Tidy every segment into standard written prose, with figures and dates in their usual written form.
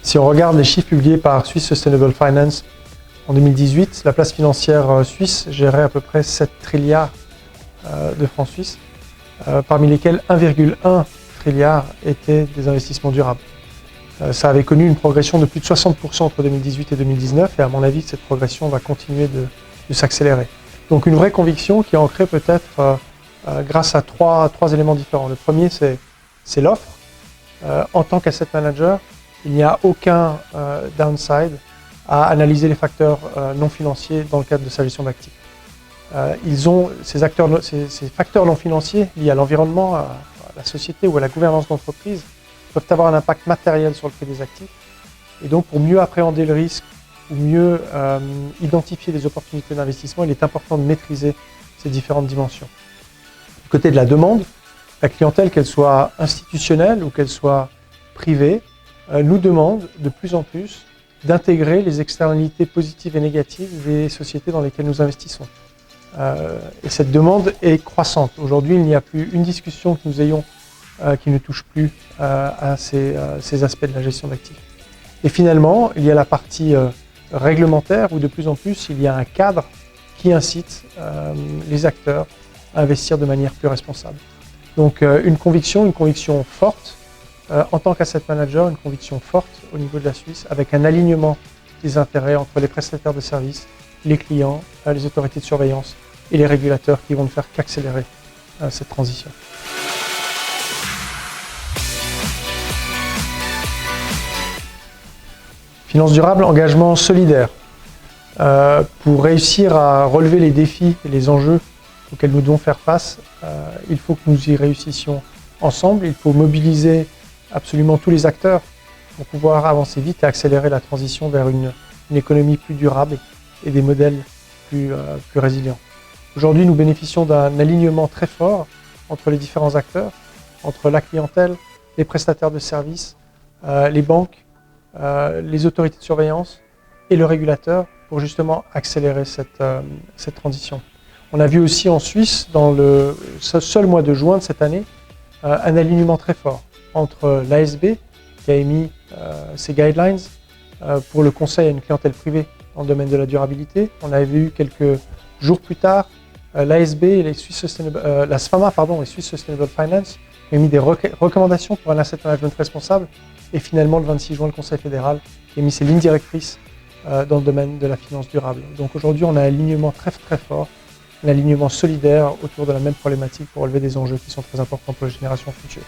Si on regarde les chiffres publiés par Swiss Sustainable Finance en 2018, la place financière suisse gérait à peu près 7 trilliards de francs suisses, parmi lesquels 1,1 trilliard étaient des investissements durables. Ça avait connu une progression de plus de 60% entre 2018 et 2019 et à mon avis, cette progression va continuer de s'accélérer. Donc une vraie conviction qui est ancrée peut-être grâce à trois éléments différents. Le premier, c'est l'offre. En tant qu'asset manager, il n'y a aucun downside à analyser les facteurs non financiers dans le cadre de sa gestion d'actifs. Ces facteurs non financiers liés à l'environnement, à la société ou à la gouvernance d'entreprise peuvent avoir un impact matériel sur le prix des actifs. Et donc, pour mieux appréhender le risque ou mieux identifier les opportunités d'investissement, il est important de maîtriser ces différentes dimensions. Du côté de la demande, la clientèle, qu'elle soit institutionnelle ou qu'elle soit privée, nous demande de plus en plus d'intégrer les externalités positives et négatives des sociétés dans lesquelles nous investissons. Et cette demande est croissante. Aujourd'hui, il n'y a plus une discussion que nous ayons qui ne touche plus à ces aspects de la gestion d'actifs. Et finalement, il y a la partie réglementaire où de plus en plus, il y a un cadre qui incite les acteurs à investir de manière plus responsable. Donc une conviction forte en tant qu'asset manager, une conviction forte au niveau de la Suisse avec un alignement des intérêts entre les prestataires de services, les clients, les autorités de surveillance et les régulateurs qui vont ne faire qu'accélérer cette transition. Finance durable, engagement solidaire. Pour réussir à relever les défis et les enjeux auxquels nous devons faire face, il faut que nous y réussissions ensemble. Il faut mobiliser absolument tous les acteurs pour pouvoir avancer vite et accélérer la transition vers une économie plus durable et des modèles plus résilients. Aujourd'hui, nous bénéficions d'un alignement très fort entre les différents acteurs, entre la clientèle, les prestataires de services, les banques, les autorités de surveillance et le régulateur pour justement accélérer cette transition. On a vu aussi en Suisse, dans le seul mois de juin de cette année, un alignement très fort entre l'ASB qui a émis ses guidelines pour le conseil à une clientèle privée dans le domaine de la durabilité. On avait vu quelques jours plus tard l'ASB et la SFAMA et Swiss Sustainable Finance ont émis des recommandations pour un asset management responsable. Et finalement, le 26 juin, le Conseil fédéral a émis ses lignes directrices dans le domaine de la finance durable. Donc aujourd'hui, on a un alignement très fort, un alignement solidaire autour de la même problématique pour relever des enjeux qui sont très importants pour les générations futures.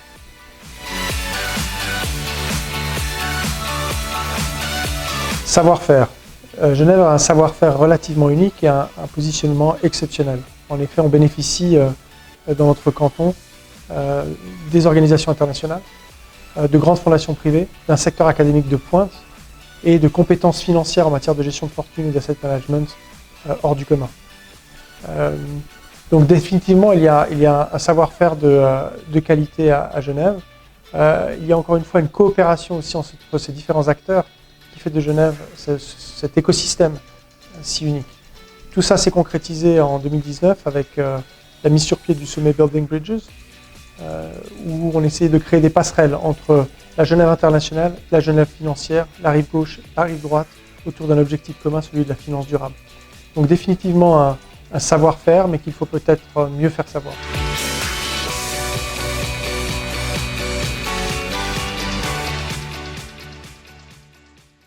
Savoir-faire. Genève a un savoir-faire relativement unique et un positionnement exceptionnel. En effet, on bénéficie dans notre canton des organisations internationales, de grandes fondations privées, d'un secteur académique de pointe et de compétences financières en matière de gestion de fortune et d'asset management hors du commun. Donc définitivement, il y a un savoir-faire de qualité à Genève. Il y a encore une fois une coopération aussi entre ces différents acteurs qui fait de Genève cet écosystème si unique. Tout ça s'est concrétisé en 2019 avec la mise sur pied du sommet Building Bridges, où on essayait de créer des passerelles entre la Genève internationale, la Genève financière, la rive gauche, la rive droite, autour d'un objectif commun, celui de la finance durable. Donc définitivement un savoir-faire, mais qu'il faut peut-être mieux faire savoir.